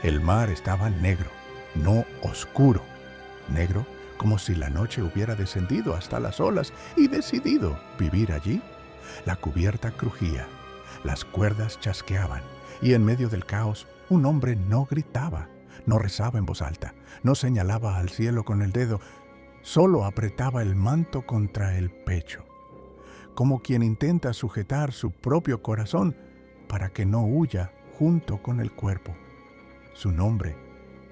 El mar estaba negro, no oscuro, negro como si la noche hubiera descendido hasta las olas y decidido vivir allí. La cubierta crujía, las cuerdas chasqueaban, y en medio del caos un hombre no gritaba, no rezaba en voz alta, no señalaba al cielo con el dedo, solo apretaba el manto contra el pecho, como quien intenta sujetar su propio corazón para que no huya junto con el cuerpo. Su nombre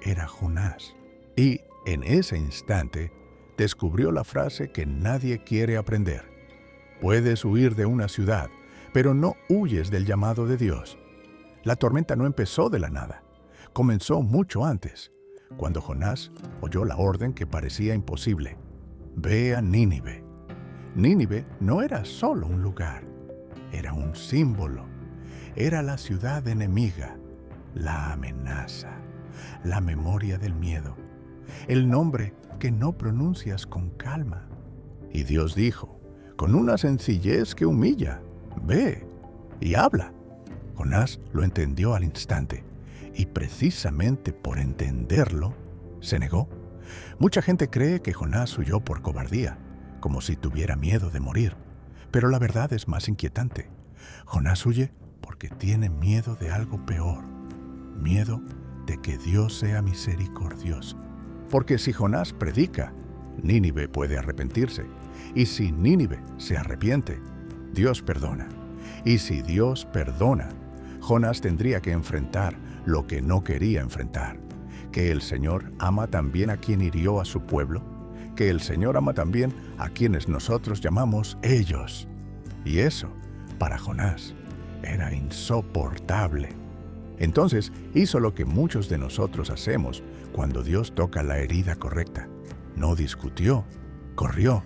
era Jonás. Y en ese instante descubrió la frase que nadie quiere aprender. Puedes huir de una ciudad, pero no huyes del llamado de Dios. La tormenta no empezó de la nada. Comenzó mucho antes, cuando Jonás oyó la orden que parecía imposible. Ve a Nínive. Nínive no era solo un lugar, era un símbolo. Era la ciudad enemiga, la amenaza, la memoria del miedo, el nombre que no pronuncias con calma. Y Dios dijo, con una sencillez que humilla, ve y habla. Jonás lo entendió al instante, y precisamente por entenderlo, se negó. Mucha gente cree que Jonás huyó por cobardía, como si tuviera miedo de morir. Pero la verdad es más inquietante. Jonás huye porque tiene miedo de algo peor. Miedo de que Dios sea misericordioso. Porque si Jonás predica, Nínive puede arrepentirse. Y si Nínive se arrepiente, Dios perdona. Y si Dios perdona, Jonás tendría que enfrentar lo que no quería enfrentar. Que el Señor ama también a quien hirió a su pueblo. Que el Señor ama también a quienes nosotros llamamos ellos. Y eso, para Jonás, era insoportable. Entonces hizo lo que muchos de nosotros hacemos cuando Dios toca la herida correcta. No discutió, corrió,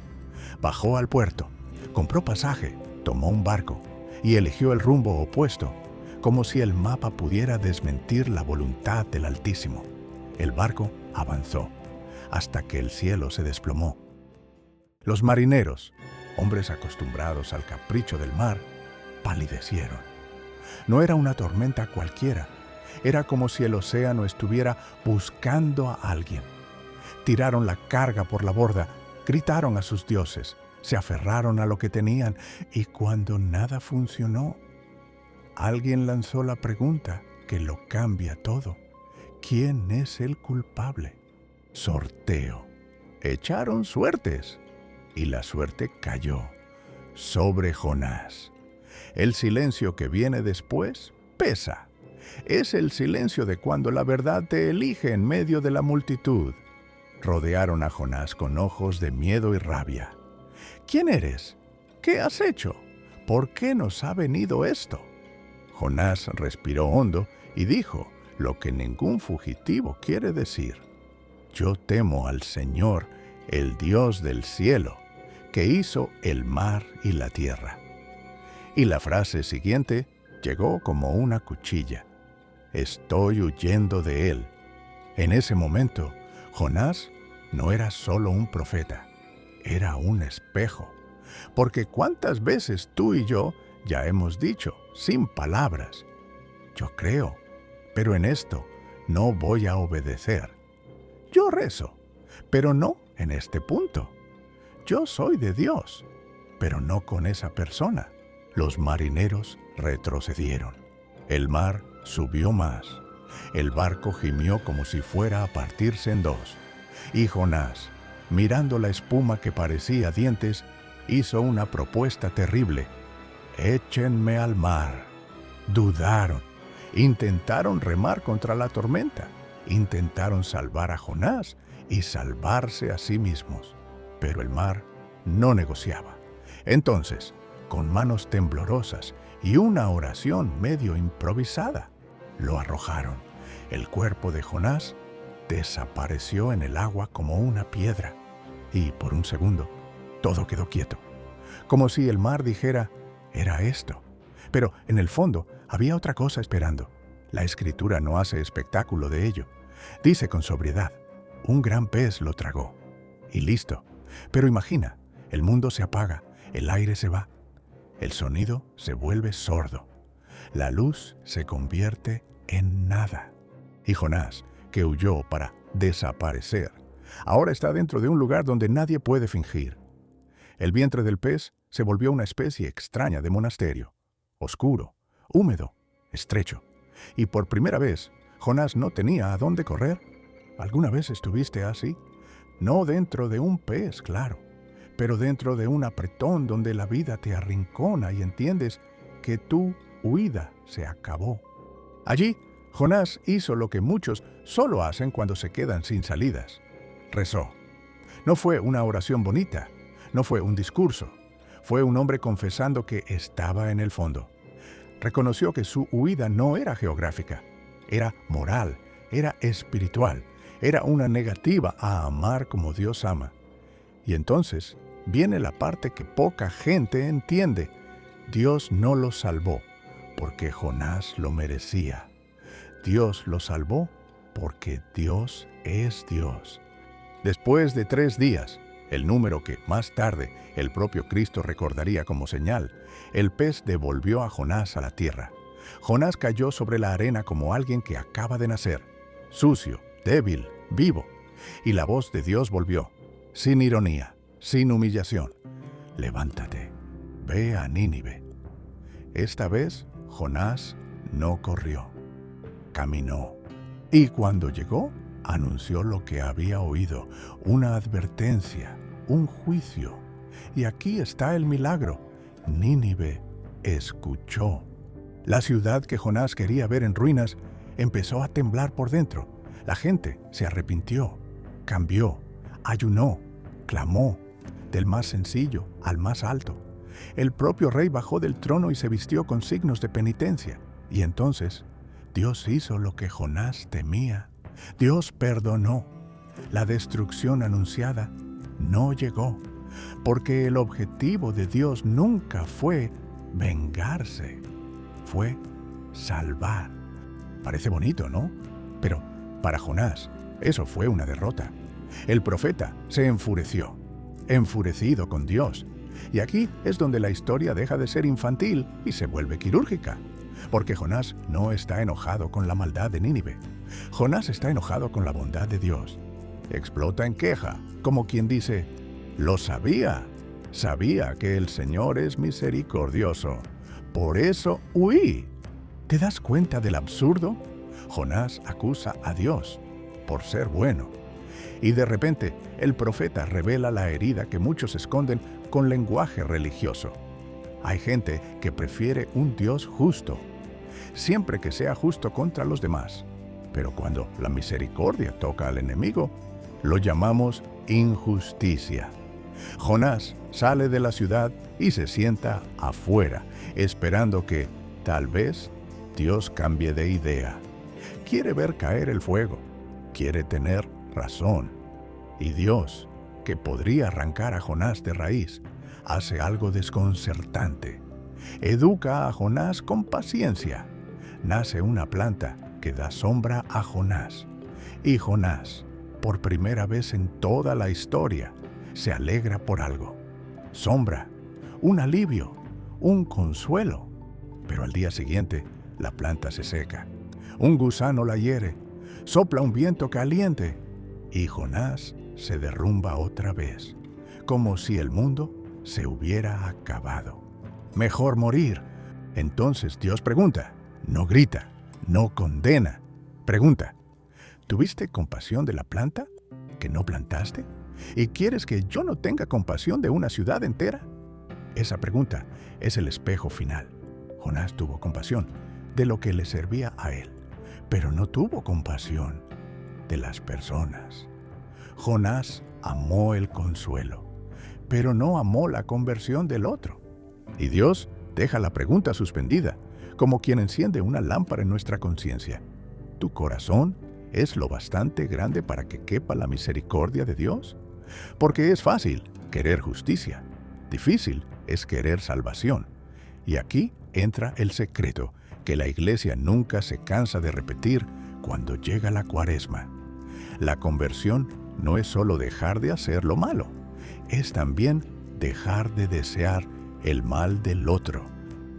bajó al puerto, compró pasaje, tomó un barco y eligió el rumbo opuesto, como si el mapa pudiera desmentir la voluntad del Altísimo. El barco avanzó hasta que el cielo se desplomó. Los marineros, hombres acostumbrados al capricho del mar, palidecieron. No era una tormenta cualquiera, era como si el océano estuviera buscando a alguien. Tiraron la carga por la borda, gritaron a sus dioses, se aferraron a lo que tenían, y cuando nada funcionó, alguien lanzó la pregunta que lo cambia todo. ¿Quién es el culpable? Sorteo. Echaron suertes, y la suerte cayó sobre Jonás. El silencio que viene después pesa. Es el silencio de cuando la verdad te elige en medio de la multitud. Rodearon a Jonás con ojos de miedo y rabia. ¿Quién eres? ¿Qué has hecho? ¿Por qué nos ha venido esto? Jonás respiró hondo y dijo lo que ningún fugitivo quiere decir. Yo temo al Señor, el Dios del cielo, que hizo el mar y la tierra. Y la frase siguiente llegó como una cuchilla. Estoy huyendo de él. En ese momento, Jonás no era solo un profeta, era un espejo. Porque ¿cuántas veces tú y yo ya hemos dicho, sin palabras, yo creo, pero en esto no voy a obedecer? Yo rezo, pero no en este punto. Yo soy de Dios, pero no con esa persona. Los marineros retrocedieron. El mar subió más. El barco gimió como si fuera a partirse en dos. Y Jonás, mirando la espuma que parecía dientes, hizo una propuesta terrible. Échenme al mar. Dudaron. Intentaron remar contra la tormenta. Intentaron salvar a Jonás y salvarse a sí mismos. Pero el mar no negociaba. Entonces, con manos temblorosas y una oración medio improvisada, lo arrojaron. El cuerpo de Jonás desapareció en el agua como una piedra. Y por un segundo, todo quedó quieto. Como si el mar dijera, era esto. Pero en el fondo había otra cosa esperando. La Escritura no hace espectáculo de ello. Dice con sobriedad, un gran pez lo tragó. Y listo. Pero imagina, el mundo se apaga, el aire se va. El sonido se vuelve sordo. La luz se convierte en nada. Y Jonás, que huyó para desaparecer, ahora está dentro de un lugar donde nadie puede fingir. El vientre del pez se volvió una especie extraña de monasterio, oscuro, húmedo, estrecho. Y por primera vez, Jonás no tenía a dónde correr. ¿Alguna vez estuviste así? No dentro de un pez, claro, pero dentro de un apretón donde la vida te arrincona y entiendes que tu huida se acabó. Allí, Jonás hizo lo que muchos solo hacen cuando se quedan sin salidas. Rezó. No fue una oración bonita, no fue un discurso. Fue un hombre confesando que estaba en el fondo. Reconoció que su huida no era geográfica, era moral, era espiritual, era una negativa a amar como Dios ama. Y entonces viene la parte que poca gente entiende. Dios no lo salvó porque Jonás lo merecía. Dios lo salvó porque Dios es Dios. Después de 3 días, el número que más tarde el propio Cristo recordaría como señal, el pez devolvió a Jonás a la tierra. Jonás cayó sobre la arena como alguien que acaba de nacer, sucio, débil, vivo. Y la voz de Dios volvió, sin ironía, sin humillación. Levántate, ve a Nínive. Esta vez, Jonás no corrió, caminó. Y cuando llegó, anunció lo que había oído, una advertencia, un juicio. Y aquí está el milagro. Nínive escuchó. La ciudad que Jonás quería ver en ruinas empezó a temblar por dentro. La gente se arrepintió, cambió, ayunó, clamó, del más sencillo al más alto. El propio rey bajó del trono y se vistió con signos de penitencia. Y entonces, Dios hizo lo que Jonás temía. Dios perdonó. La destrucción anunciada no llegó, porque el objetivo de Dios nunca fue vengarse, fue salvar. Parece bonito, ¿no? Pero para Jonás, eso fue una derrota. El profeta se enfureció, enfurecido con Dios. Y aquí es donde la historia deja de ser infantil y se vuelve quirúrgica. Porque Jonás no está enojado con la maldad de Nínive. Jonás está enojado con la bondad de Dios. Explota en queja, como quien dice, lo sabía, sabía que el Señor es misericordioso. Por eso huí. ¿Te das cuenta del absurdo? Jonás acusa a Dios por ser bueno. Y de repente, el profeta revela la herida que muchos esconden con lenguaje religioso. Hay gente que prefiere un Dios justo, siempre que sea justo contra los demás. Pero cuando la misericordia toca al enemigo, lo llamamos injusticia. Jonás sale de la ciudad y se sienta afuera, esperando que, tal vez, Dios cambie de idea. Quiere ver caer el fuego, quiere tener razón. Y Dios, que podría arrancar a Jonás de raíz, hace algo desconcertante. Educa a Jonás con paciencia. Nace una planta que da sombra a Jonás. Y Jonás, por primera vez en toda la historia, se alegra por algo. Sombra, un alivio, un consuelo. Pero al día siguiente, la planta se seca. Un gusano la hiere, sopla un viento caliente y Jonás se derrumba otra vez, como si el mundo se hubiera acabado. Mejor morir. Entonces Dios pregunta, no grita, no condena. Pregunta, ¿tuviste compasión de la planta que no plantaste? ¿Y quieres que yo no tenga compasión de una ciudad entera? Esa pregunta es el espejo final. Jonás tuvo compasión de lo que le servía a él, pero no tuvo compasión de las personas. Jonás amó el consuelo, pero no amó la conversión del otro. Y Dios deja la pregunta suspendida, como quien enciende una lámpara en nuestra conciencia. ¿Tu corazón es lo bastante grande para que quepa la misericordia de Dios? Porque es fácil querer justicia, difícil es querer salvación. Y aquí entra el secreto que la Iglesia nunca se cansa de repetir cuando llega la Cuaresma. La conversión no es solo dejar de hacer lo malo, es también dejar de desear el mal del otro.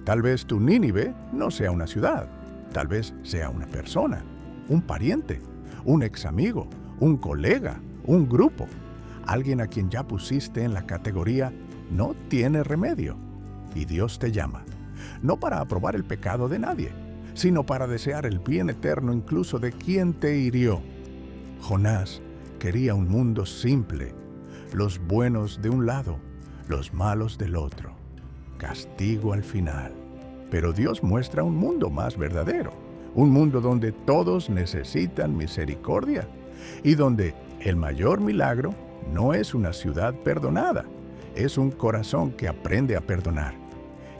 Tal vez tu Nínive no sea una ciudad, tal vez sea una persona. un pariente, un ex amigo, un colega, un grupo, alguien a quien ya pusiste en la categoría no tiene remedio. Y Dios te llama, no para aprobar el pecado de nadie, sino para desear el bien eterno incluso de quien te hirió. Jonás quería un mundo simple, los buenos de un lado, los malos del otro, castigo al final. Pero Dios muestra un mundo más verdadero, un mundo donde todos necesitan misericordia y donde el mayor milagro no es una ciudad perdonada, es un corazón que aprende a perdonar.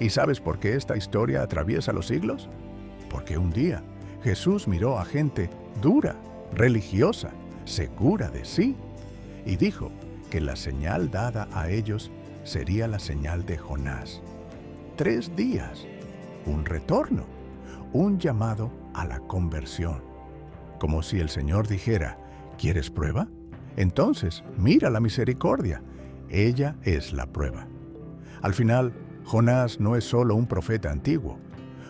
¿Y sabes por qué esta historia atraviesa los siglos? Porque un día Jesús miró a gente dura, religiosa, segura de sí, y dijo que la señal dada a ellos sería la señal de Jonás. 3 días, un retorno, un llamado a la conversión. Como si el Señor dijera, ¿quieres prueba? Entonces, mira la misericordia. Ella es la prueba. Al final, Jonás no es solo un profeta antiguo.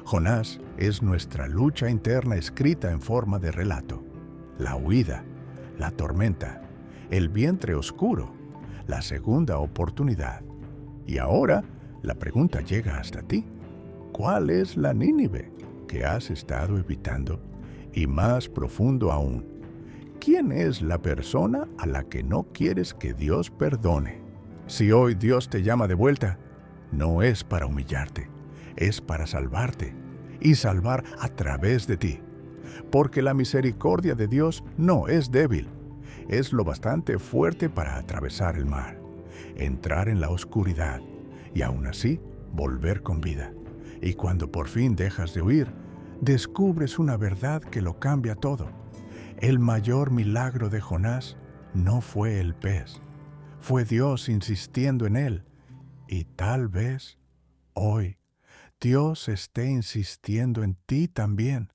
Jonás es nuestra lucha interna escrita en forma de relato. La huida, la tormenta, el vientre oscuro, la segunda oportunidad. Y ahora, la pregunta llega hasta ti. ¿Cuál es la Nínive que has estado evitando? Y más profundo aún, ¿quién es la persona a la que no quieres que Dios perdone? Si hoy Dios te llama de vuelta, no es para humillarte, es para salvarte y salvar a través de ti. Porque la misericordia de Dios no es débil, es lo bastante fuerte para atravesar el mar, entrar en la oscuridad y aún así volver con vida. Y cuando por fin dejas de huir, descubres una verdad que lo cambia todo. El mayor milagro de Jonás no fue el pez, fue Dios insistiendo en él. Y tal vez hoy Dios esté insistiendo en ti también,